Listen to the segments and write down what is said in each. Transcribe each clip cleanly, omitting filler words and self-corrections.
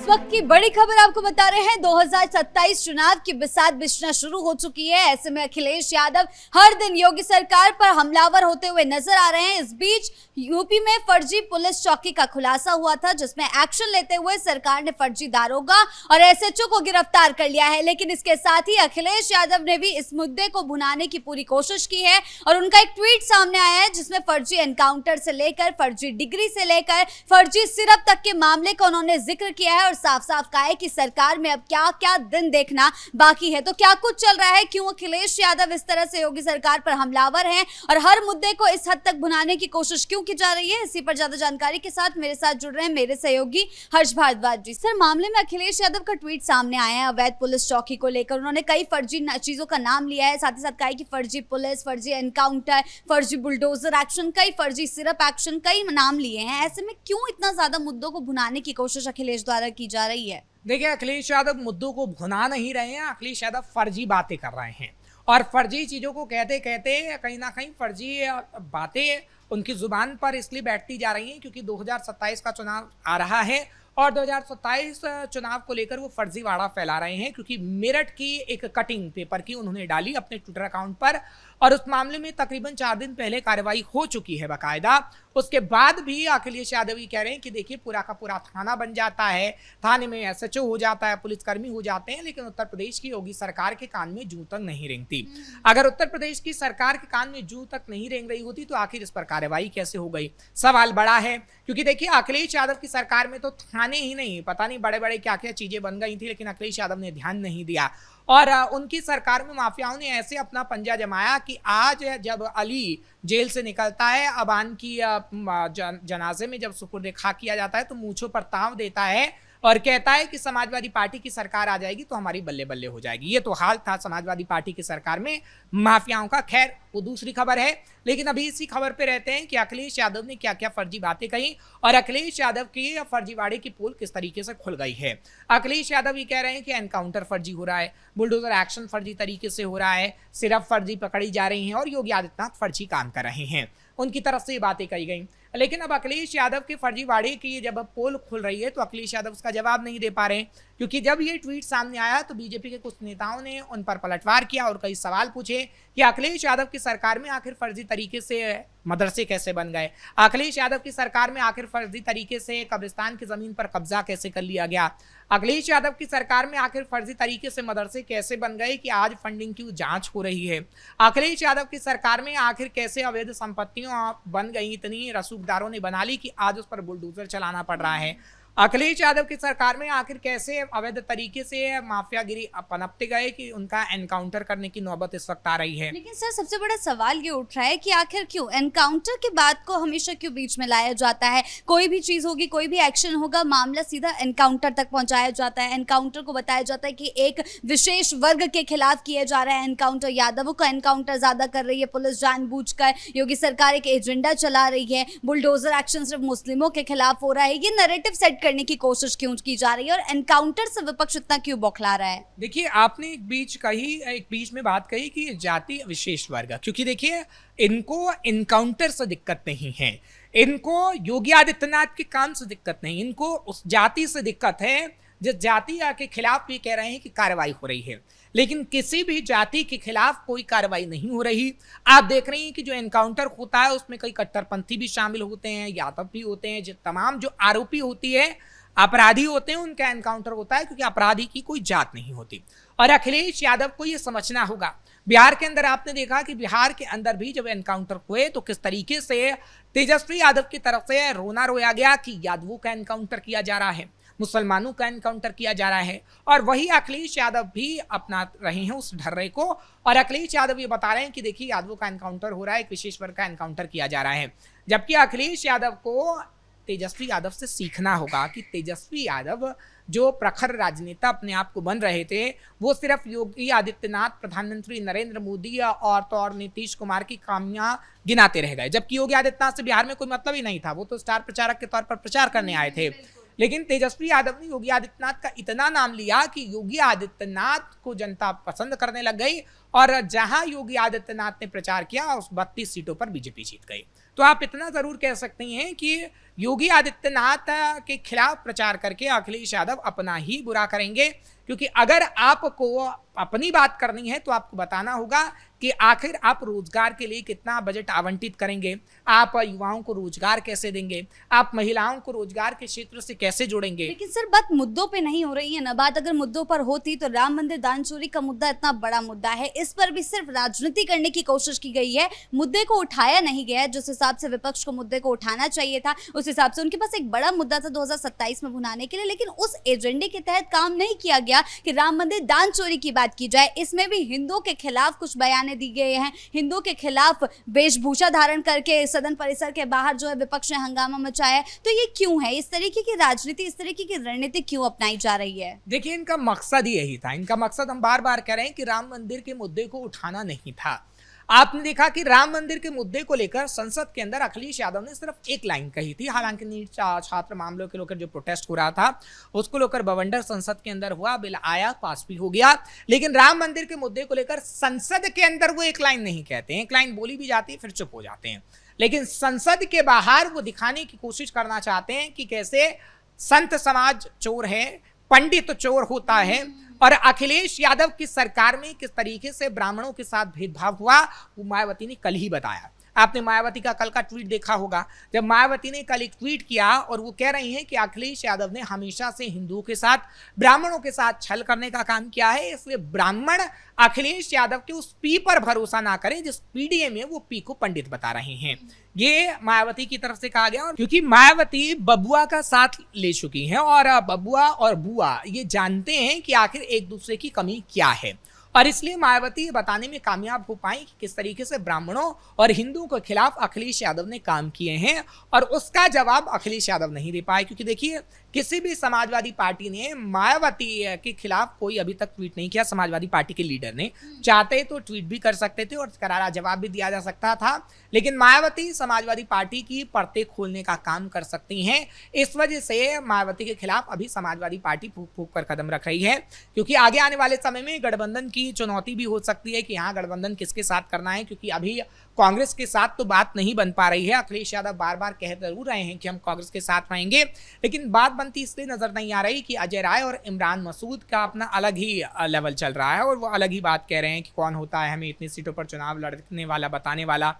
इस वक्त की बड़ी खबर आपको बता रहे हैं। 2027 चुनाव की बिसात बिछना शुरू हो चुकी है। ऐसे में अखिलेश यादव हर दिन योगी सरकार पर हमलावर होते हुए नजर आ रहे हैं। इस बीच यूपी में फर्जी पुलिस चौकी का खुलासा हुआ था, जिसमें एक्शन लेते हुए सरकार ने फर्जी दारोगा और एसएचओ को गिरफ्तार कर लिया है। लेकिन इसके साथ ही अखिलेश यादव ने भी इस मुद्दे को भुनाने की पूरी कोशिश की है और उनका एक ट्वीट सामने आया है, जिसमें फर्जी एनकाउंटर से लेकर फर्जी डिग्री से लेकर फर्जी सिरप तक के मामले का उन्होंने जिक्र किया है और साफ साफ कहा है कि सरकार में अब क्या क्या दिन देखना बाकी है। तो क्या कुछ चल रहा है, क्यों अखिलेश यादव इस तरह से योगी सरकार पर हमलावर हैं और हर मुद्दे को इस हद तक भुनाने की कोशिश क्यों की जा रही है, इसी पर ज्यादा जानकारी के साथ मेरे साथ जुड़ रहे हैं मेरे सहयोगी हर्ष भारद्वाज जी। सर, मामले में अखिलेश यादव का ट्वीट सामने आया है अवैध पुलिस चौकी को लेकर। उन्होंने कई फर्जी चीजों का नाम लिया है, साथ ही साथ कहा है कि फर्जी पुलिस, फर्जी एनकाउंटर, फर्जी बुलडोजर एक्शन, कई फर्जी सिरप एक्शन, कई नाम लिए हैं। ऐसे में क्यों इतना ज्यादा मुद्दों को भुनाने की कोशिश अखिलेश द्वारा की जा रही है? देखिए, अखिलेश यादव मुद्दों को भुना नहीं रहे हैं। अखिलेश यादव फर्जी बातें कर रहे हैं और फर्जी चीजों को कहते कहते कहीं ना कहीं फर्जी बातें उनकी जुबान पर इसलिए बैठती जा रही हैं क्योंकि 2027 का चुनाव आ रहा है और 2027 चुनाव को लेकर वो फर्जीवाड़ा फैला रहे हैं। क्योंकि मेरठ की एक कटिंग पेपर की उन्होंने डाली अपने ट्विटर अकाउंट पर और उस मामले में तकरीबन 4 दिन पहले कार्रवाई हो चुकी है बाकायदा। उसके बाद भी अखिलेश यादव ये कह रहे हैं कि देखिए, पूरा का पूरा थाना बन जाता है, थाने में एसएचओ हो जाता है, पुलिसकर्मी हो जाते हैं, लेकिन उत्तर प्रदेश की योगी सरकार के कान में जूं तक नहीं रेंगती। अगर उत्तर प्रदेश की सरकार के कान में जूं तक नहीं रेंग रही होती तो आखिर इस पर कार्रवाई कैसे हो गई? सवाल बड़ा है। क्योंकि देखिए, अखिलेश यादव की सरकार में तो थाने ही नहीं, पता नहीं बड़े बड़े क्या क्या चीजें बन गई थी, लेकिन अखिलेश यादव ने ध्यान नहीं दिया और उनकी सरकार में माफियाओं ने ऐसे अपना पंजा जमाया कि आज जब अली जेल से निकलता है, अबान की जनाजे में जब सुपुर्द खाक किया जाता है तो मूंछों पर ताव देता है और कहता है कि समाजवादी पार्टी की सरकार आ जाएगी तो हमारी बल्ले बल्ले हो जाएगी। ये तो हाल था समाजवादी पार्टी की सरकार में माफियाओं का। खैर, वो दूसरी खबर है, लेकिन अभी इसी खबर पे रहते हैं कि अखिलेश यादव ने क्या क्या फर्जी बातें कही और अखिलेश यादव की फर्जीवाड़े की पोल किस तरीके से खुल गई है। अखिलेश यादव ये कह रहे हैं कि एनकाउंटर फर्जी हो रहा है, बुलडोजर एक्शन फर्जी तरीके से हो रहा है, सिर्फ फर्जी पकड़ी जा रही है और योगी आदित्यनाथ फर्जी काम कर रहे हैं। उनकी तरफ से ये बातें कही गई। लेकिन अब अखिलेश यादव के फर्जीवाड़े की जब पोल खुल रही है तो अखिलेश यादव उसका जवाब नहीं दे पा रहे, क्योंकि जब ये ट्वीट सामने आया तो बीजेपी के कुछ नेताओं ने उन पर पलटवार किया और कई सवाल पूछे कि अखिलेश यादव की सरकार में आखिर फर्जी तरीके से मदरसे कैसे बन गए, अखिलेश यादव की सरकार में आखिर फर्जी तरीके से कब्रिस्तान की जमीन पर कब्जा कैसे कर लिया गया, अखिलेश यादव की सरकार में आखिर फर्जी तरीके से मदरसे कैसे बन गए कि आज फंडिंग की जांच हो रही है, अखिलेश यादव की सरकार में आखिर कैसे अवैध संपत्तियां बन गई, इतनी रसूखदारों ने बना ली कि आज उस पर बुलडोजर चलाना पड़ रहा है, अखिलेश यादव की सरकार में आखिर कैसे अवैध तरीके से माफियागिरी पनपते गए कि उनका एनकाउंटर करने की नौबत इस वक्त आ रही है। लेकिन सर, सबसे बड़ा सवाल ये उठ रहा है कि आखिर क्यों एनकाउंटर के बात को हमेशा क्यों बीच में लाया जाता है? कोई भी चीज होगी, कोई भी एक्शन होगा, मामला सीधा एनकाउंटर तक पहुंचाया जाता है। एनकाउंटर को बताया जाता है कि एक विशेष वर्ग के खिलाफ किया जा रहा है एनकाउंटर, यादवों का एनकाउंटर ज्यादा कर रही है पुलिस जानबूझकर, योगी सरकार एक एजेंडा चला रही है, बुलडोजर एक्शन सिर्फ मुस्लिमों के खिलाफ हो रहा है। ये नैरेटिव सेट करने की कोशिश क्यों की जा रही है और एनकाउंटर से विपक्ष इतना क्यों बौखला रहा है? देखिए, आपने एक बीच में बात कही कि जाति विशेष वर्ग, क्योंकि देखिए, इनको एनकाउंटर से दिक्कत नहीं है, इनको योगी आदित्यनाथ के काम से दिक्कत नहीं, इनको उस जाति से दिक्कत है जिस जाति के खिलाफ भी कह रहे हैं कि कार्रवाई हो रही है, लेकिन किसी भी जाति के खिलाफ कोई कार्रवाई नहीं हो रही। आप देख रहे हैं कि जो एनकाउंटर होता है उसमें कई कट्टरपंथी भी शामिल होते हैं, यादव भी होते हैं, जो तमाम जो आरोपी होती है, अपराधी होते हैं, उनका एनकाउंटर होता है क्योंकि अपराधी की कोई जात नहीं होती। और अखिलेश यादव को यह समझना होगा। बिहार के अंदर आपने देखा कि बिहार के अंदर भी जब एनकाउंटर हुए तो किस तरीके से तेजस्वी यादव की तरफ से रोना रोया गया कि यादवों का एनकाउंटर किया जा रहा है, मुसलमानों का एनकाउंटर किया जा रहा है, और वही अखिलेश यादव भी अपना रहे हैं उस ढर्रे को। और अखिलेश यादव ये बता रहे हैं कि देखिए, यादवों का एनकाउंटर हो रहा है, एक विशेष वर्ग का एनकाउंटर किया जा रहा है, जबकि अखिलेश यादव को तेजस्वी यादव से सीखना होगा कि तेजस्वी यादव जो प्रखर राजनेता अपने आप को बन रहे थे, वो सिर्फ योगी आदित्यनाथ, प्रधानमंत्री नरेंद्र मोदी और नीतीश कुमार की खामियां गिनाते रह गए, जबकि योगी आदित्यनाथ से बिहार में कोई मतलब ही नहीं था, वो तो स्टार प्रचारक के तौर पर प्रचार करने आए थे। लेकिन तेजस्वी यादव ने योगी आदित्यनाथ का इतना नाम लिया कि योगी आदित्यनाथ को जनता पसंद करने लग गई और जहां योगी आदित्यनाथ ने प्रचार किया उस 32 सीटों पर बीजेपी जीत गई। तो आप इतना जरूर कह सकते हैं कि योगी आदित्यनाथ के खिलाफ प्रचार करके अखिलेश यादव अपना ही बुरा करेंगे, क्योंकि अगर आपको अपनी बात करनी है तो आपको बताना होगा कि आखिर आप रोजगार के लिए कितना बजट आवंटित करेंगे, आप युवाओं को रोजगार कैसे देंगे, आप महिलाओं को रोजगार के क्षेत्र से कैसे जोड़ेंगे। लेकिन सर बात मुद्दों पे नहीं हो रही है ना, बात अगर मुद्दों पर होती तो राम मंदिर दान चोरी का मुद्दा इतना बड़ा मुद्दा है, इस पर भी सिर्फ राजनीति करने की कोशिश की गई है, मुद्दे को उठाया नहीं गया। जिस हिसाब से विपक्ष को मुद्दे को उठाना चाहिए था, उस हिसाब से उनके पास एक बड़ा मुद्दा था 2027 में भुनाने के लिए, लेकिन उस एजेंडे के तहत काम नहीं किया गया कि राम मंदिर दान चोरी की बात की जाए। इसमें भी हिंदुओं के खिलाफ कुछ बयाने दी गए हैं, हिंदुओं के खिलाफ वेशभूषा धारण करके सदन परिसर के बाहर जो है विपक्ष ने हंगामा मचाया है। तो ये क्यों है? इस तरीके की राजनीति, इस तरीके की रणनीति क्यों अपनाई जा रही है? देखिए, इनका मकसद ही यही था। इनका मकसद हम बार बार कह रहे हैं कि राम मंदिर के मुद्दे को उठाना नहीं था। आपने देखा कि राम मंदिर के मुद्दे को लेकर संसद के अंदर अखिलेश यादव ने सिर्फ एक लाइन कही थी। हालांकि नीट छात्र मामलों के लेकर जो प्रोटेस्ट हो रहा था उसको लेकर बवंडर संसद के अंदर हुआ, बिल आया, पास भी हो गया, लेकिन राम मंदिर के मुद्दे को लेकर संसद के अंदर वो एक लाइन नहीं कहते हैं। एक लाइन बोली भी जाती है फिर चुप हो जाते हैं, लेकिन संसद के बाहर वो दिखाने की कोशिश करना चाहते हैं कि कैसे संत समाज चोर है, पंडित चोर होता है, और अखिलेश यादव की सरकार में किस तरीके से ब्राह्मणों के साथ भेदभाव हुआ वो मायावती ने कल ही बताया। आपने मायावती का कल का ट्वीट देखा होगा, जब मायावती ने कल एक ट्वीट किया और वो कह रही हैं कि अखिलेश यादव ने हमेशा से हिंदुओं के साथ, ब्राह्मणों के साथ छल करने का काम किया है, इसलिए ब्राह्मण अखिलेश यादव के उस पी पर भरोसा ना करें जिस पीडीए में वो पी को पंडित बता रहे हैं। ये मायावती की तरफ से कहा गया, और क्योंकि मायावती बबुआ का साथ ले चुकी हैं और बबुआ और बुआ ये जानते हैं कि आखिर एक दूसरे की कमी क्या है, और इसलिए मायावती ये बताने में कामयाब हो पाई कि किस तरीके से ब्राह्मणों और हिंदुओं के खिलाफ अखिलेश यादव ने काम किए हैं, और उसका जवाब अखिलेश यादव नहीं दे पाए। क्योंकि देखिए, किसी भी समाजवादी पार्टी ने मायावती के खिलाफ कोई अभी तक ट्वीट नहीं किया। समाजवादी पार्टी के लीडर ने चाहते तो ट्वीट भी कर सकते थे और करारा जवाब भी दिया जा सकता था, लेकिन मायावती समाजवादी पार्टी की परतें खोलने का काम कर सकती हैं। इस वजह से मायावती के खिलाफ अभी समाजवादी पार्टी फूक फूक कर कदम रख रही है, क्योंकि आगे आने वाले समय में गठबंधन की चुनौती भी हो सकती है कि यहाँ गठबंधन किसके साथ करना है, क्योंकि अभी कांग्रेस के साथ तो बात नहीं बन पा रही है। अखिलेश यादव बार बार कह जरूर रहे हैं कि हम कांग्रेस के साथ रहेंगे, लेकिन बात बनती इसलिए नजर नहीं आ रही कि अजय राय और इमरान मसूद का अपना अलग ही लेवल चल रहा है और वो अलग ही बात कह रहे हैं कि कौन होता है हमें इतनी सीटों पर चुनाव लड़ने वाला, बताने वाला,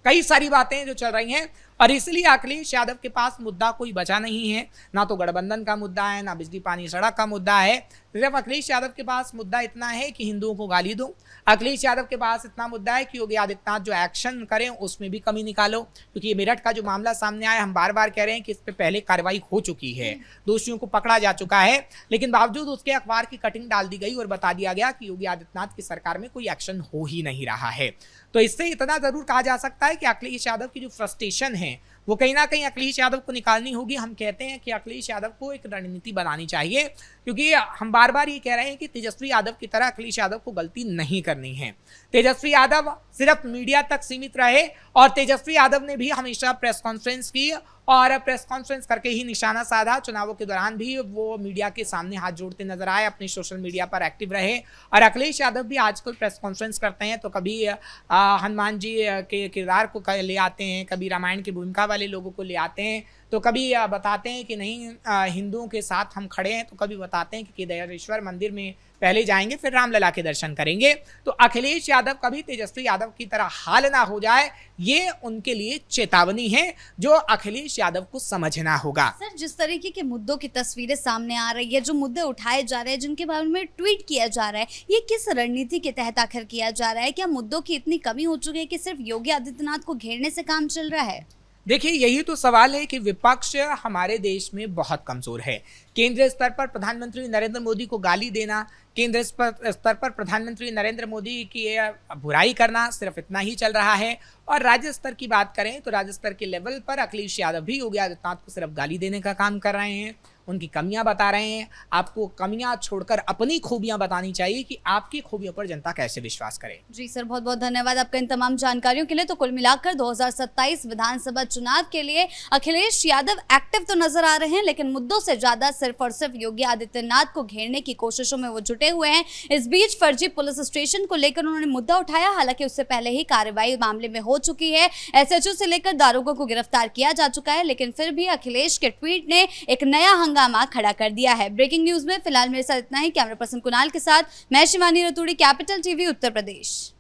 कई सारी बातें जो चल रही हैं। और इसलिए अखिलेश यादव के पास मुद्दा कोई बचा नहीं है, ना तो गठबंधन का मुद्दा है, ना बिजली पानी सड़क का मुद्दा है। सिर्फ अखिलेश यादव के पास मुद्दा इतना है कि हिंदुओं को गाली दो। अखिलेश यादव के पास इतना मुद्दा है कि योगी आदित्यनाथ जो एक्शन करें उसमें भी कमी निकालो, क्योंकि ये मेरठ का जो मामला सामने आया, हम बार बार कह रहे हैं कि इस पर पहले कार्रवाई हो चुकी है, दोषियों को पकड़ा जा चुका है, लेकिन बावजूद उसके अखबार की कटिंग डाल दी गई और बता दिया गया कि योगी आदित्यनाथ की सरकार में कोई एक्शन हो ही नहीं रहा है। तो इससे इतना जरूर कहा जा सकता है कि अखिलेश यादव की जो फ्रस्ट्रेशन है वो कहीं ना कहीं अखिलेश यादव को निकालनी होगी। हम कहते हैं कि अखिलेश यादव को एक रणनीति बनानी चाहिए, क्योंकि हम बार बार ये कह रहे हैं कि तेजस्वी यादव की तरह अखिलेश यादव को गलती नहीं करनी है। तेजस्वी यादव सिर्फ मीडिया तक सीमित रहे, और तेजस्वी यादव ने भी हमेशा प्रेस कॉन्फ्रेंस की और प्रेस कॉन्फ्रेंस करके ही निशाना साधा। चुनावों के दौरान भी वो मीडिया के सामने हाथ जोड़ते नजर आए, अपने सोशल मीडिया पर एक्टिव रहे। और अखिलेश यादव भी आजकल प्रेस कॉन्फ्रेंस करते हैं तो कभी हनुमान जी के किरदार को ले आते हैं, कभी रामायण की भूमिका वाले लोगों को ले आते हैं, तो कभी बताते हैं कि नहीं हिंदुओं के साथ हम खड़े हैं, तो कभी बताते हैं कि केदारेश्वर मंदिर में पहले जाएंगे फिर रामलला के दर्शन करेंगे। तो अखिलेश यादव कभी तेजस्वी यादव की तरह हाल ना हो जाए, ये उनके लिए चेतावनी है जो अखिलेश यादव को समझना होगा। सर, जिस तरीके के मुद्दों की तस्वीरें सामने आ रही है, जो मुद्दे उठाए जा रहे हैं, जिनके बारे में ट्वीट किया जा रहा है, ये किस रणनीति के तहत आखिर किया जा रहा है? क्या मुद्दों की इतनी कमी हो चुकी है कि सिर्फ योगी आदित्यनाथ को घेरने से काम चल रहा है? देखिए, यही तो सवाल है कि विपक्ष हमारे देश में बहुत कमजोर है। केंद्रीय स्तर पर प्रधानमंत्री नरेंद्र मोदी को गाली देना, केंद्र स्तर पर प्रधानमंत्री नरेंद्र मोदी की बुराई करना, सिर्फ इतना ही चल रहा है। और राज्य स्तर की बात करें तो राज्य स्तर के लेवल पर अखिलेश यादव भी योगी आदित्यनाथ को सिर्फ गाली देने का काम कर रहे हैं, उनकी कमियां बता रहे हैं। आपको कमियां छोड़कर अपनी खूबियां बतानी चाहिए कि आपकी खूबियों पर जनता कैसे विश्वास करे। जी सर, बहुत बहुत धन्यवाद आपका इन तमाम जानकारियों के लिए। तो कुल मिलाकर 2027 विधानसभा चुनाव के लिए अखिलेश यादव एक्टिव तो नजर आ रहे हैं, लेकिन मुद्दों से ज्यादा सिर्फ और सिर्फ योगी आदित्यनाथ को घेरने की कोशिशों में वो जुटे डटे हुए हैं। इस बीच फर्जी पुलिस स्टेशन को लेकर उन्होंने मुद्दा उठाया। हालांकि उससे पहले ही कार्रवाई मामले में हो चुकी है। एसएचओ से लेकर दारोगों को गिरफ्तार किया जा चुका है, लेकिन फिर भी अखिलेश के ट्वीट ने एक नया हंगामा खड़ा कर दिया है। ब्रेकिंग न्यूज में फिलहाल मेरे साथ इतना ही। कैमरा पर्सन कुणाल के साथ मैं शिवानी रतूड़ी, कैपिटल टीवी, उत्तर प्रदेश।